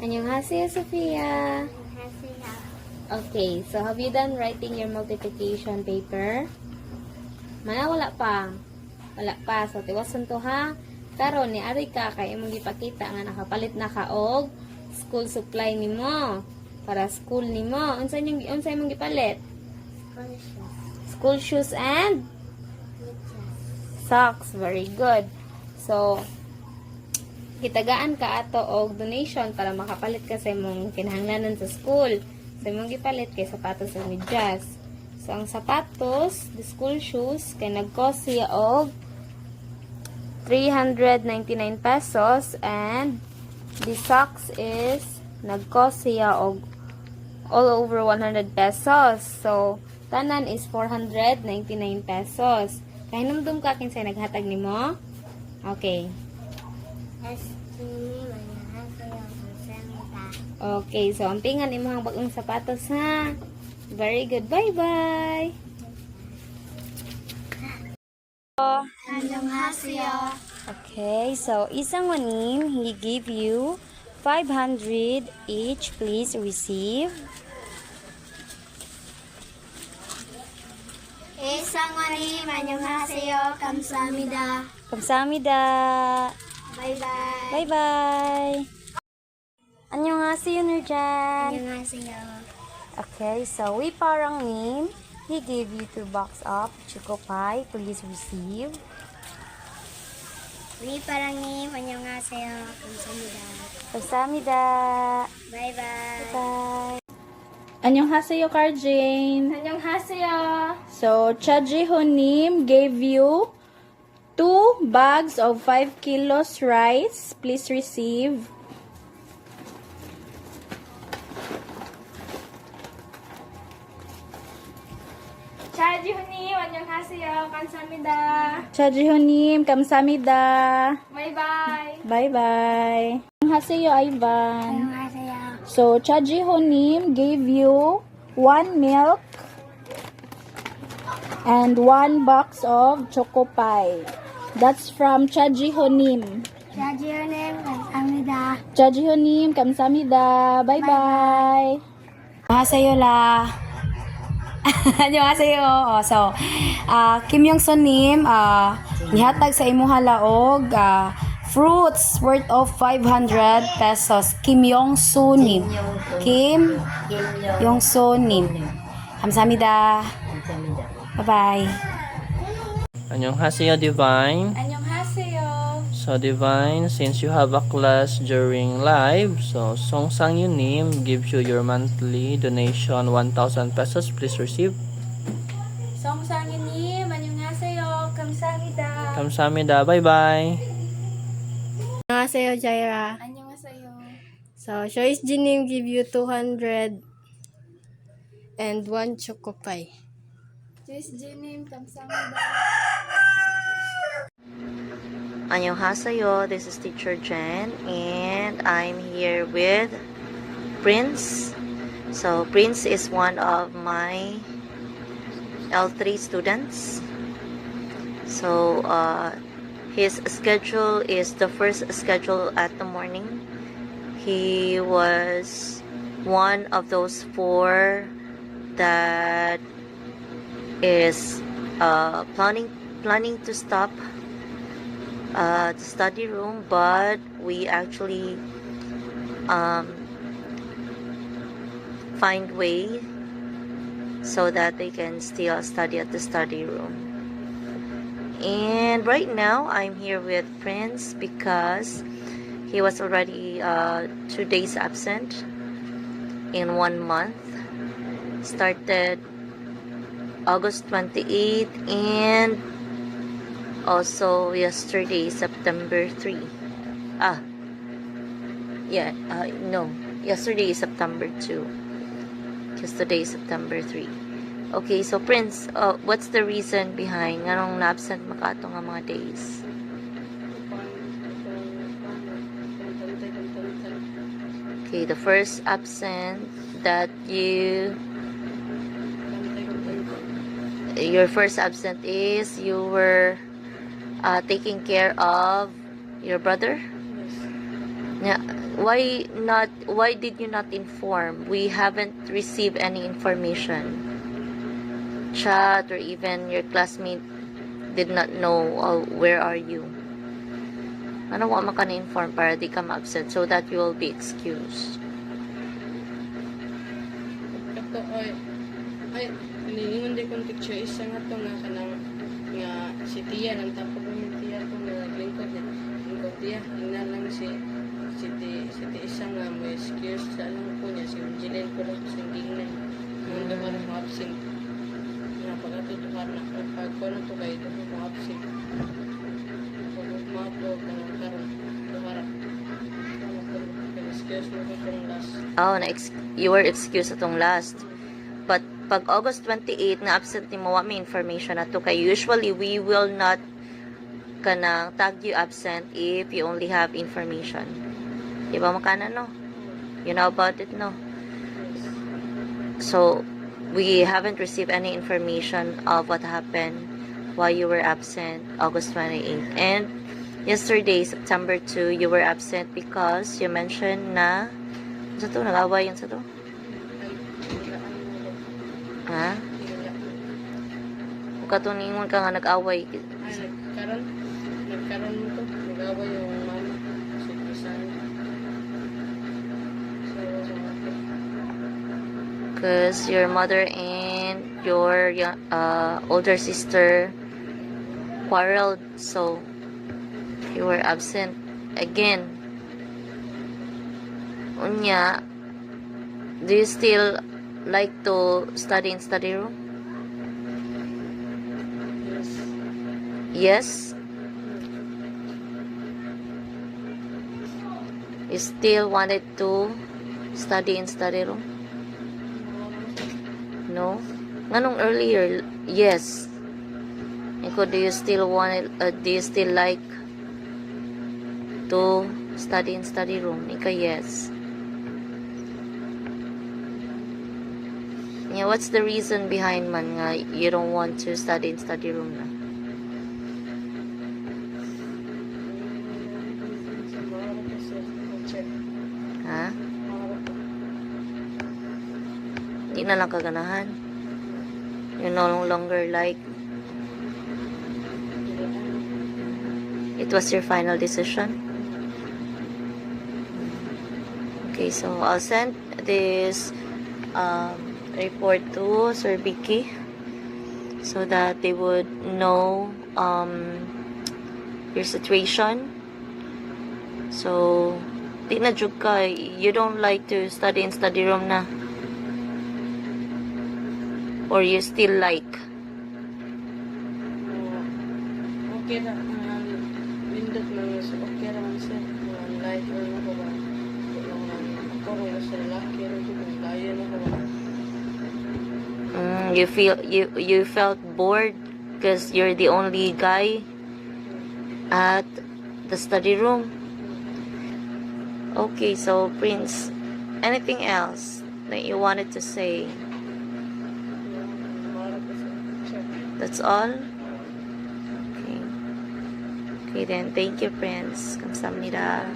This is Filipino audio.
Annyeonghaseyo, Sophia. Okay, so have you done writing your multiplication paper? Mana wala pa. Wala pa. So tiwason to ha. Karon ni ari ka kay imong gipakita nga nakapalit na ka og school supply nimo para school nimo. Unsa imong gipalit? School shoes and socks. Very good. So gitagaan ka ato og donation para makapalit ka sa imong kinahanglanan sa school. So imong gipalit kay sapatos ug medyas. So ang sapatos, the school shoes kay nag-cost siya og 399 pesos and the socks is nag-cost siya og all over 100 pesos. So tanan is 499 pesos. Kay hinumdum ka kinsay naghatag nimo? Okay. Okay, so ampingan imong bagong sapatos ha. Very good. Bye-bye. 안녕하세요. Okay, so isang wanim, he gave you 500 each. Please receive. 일상원님 안녕하세요. 감사합니다. 감사합니다. 바이바이. Bye-bye. 안녕하세요, Nurjan. 안녕하세요. Okay, so we parang nim. He gave you 2 box of choco pie. Please receive. 위파랑님 안녕하세요. 감사합니다. 감사합니다. 바이바이. Bye. 안녕하세요, Carjane. 안녕하세요. So, Chaji Honim gave you 2 bags of 5 kilos rice. Please receive. 차지훈님 안녕하세요. 감사합니다. Chaji Honim, kamsamida. 바이바이. Bye-bye. 안녕하세요, Ivan. 안녕하세요. So, Chaji Honim gave you 1 milk and 1 box of choco pie. That's from Chaji Honim. 차지훈님 감사합니다. Chaji Honim, kamsamida. Bye-bye. 안녕하세요, 라. 안녕하세요. So, Kim Yong-sun 님, nihatag sa imuha laog fruits worth of 500 pesos. Kim Yong-sun 님. Kim Yong-sun 님. 감사합니다. Bye-bye. 안녕하세요, Divine. 안녕하세요. So, Divine, since you have a class during live, so Song Sang Yunim gives you your monthly donation 1,000 pesos. Please receive. 성상윤님 안녕하세요. 감사합니다. 감사합니다. Bye-bye. 안녕하세요, Jaira. 안녕하세요. So, Joyce Jinim give you 200 and 1 choco pie. 제시지님 감사합니다. Annyeonghaseyo, this is Teacher Jen and I'm here with Prince. So Prince is one of my L3 students. So his schedule is the first schedule at the morning. He was one of those 4 that is planning to stop the study room, but we actually find way so that they can still study at the study room. And right now I'm here with Prince because he was already 2 days absent in 1 month. Started August 28th and also yesterday, September 3. Yesterday is September 2. Yesterday is September 3. Okay, so Prince, what's the reason behind nganong na-absent makato nga mga days? Okay, the first absent that your first absent is you were taking care of your brother? Yeah, why did you not inform? We haven't received any information. Chat or even your classmate did not know where are you. Ano wa man ka na-inform para di ka ma-absent so that you will be excused. Kato ay niingon di kong teacher isa nga to nga kanang nga si Tia nang tapos ng Tia ko nga naglingkod niya. Lingkod Tia, ingnan lang si isa nga may excuse sa alam ko niya si Jillian ko lang sa tingnan. Nung duha na mo absent. Nga pag ato duha na pag ko na to kay duha mo absent. Pag mato kanang karon duha ra. Excuse mo ko kung last. Oh, you were excused atong last. But pag August 28 na absent ni mo wa may information ato kay usually we will not kanang tag you absent if you only have information. Di ba makana no? You know about it no? So we haven't received any information of what happened while you were absent August 28. And yesterday, September 2, you were absent because you mentioned na sa to, nag-away yun sa to? Ha? Kung katuningon ka nga nag-away. Ay, nagkaroon mo to. Nag-away yung mama. Si Crisan. Because your mother and your older sister quarreled, so you were absent again. Unya, do you still like to study in study room? Yes? You still wanted to study in study room? No? Nganong earlier? Yes. Ikaw, do you still like to study in study room? Ika, yes. Yeah, what's the reason behind man nga you don't want to study in study room na? Ha? Di na lang kaganahan. You no longer like. It was your final decision? Okay, so I'll send this report to Sir Vicky so that they would know your situation. So, di na jud ka, you don't like to study in study room na? Or you still like? Okay na. Pindot na sa okay naman siya. Like or na ko ba? Ako rin sa lalaki rin ko kung kaya na ko ba? You felt bored because you're the only guy at the study room. Okay, so Prince, anything else that you wanted to say? That's all? Okay. Okay then, thank you Prince. Kamsahamnida.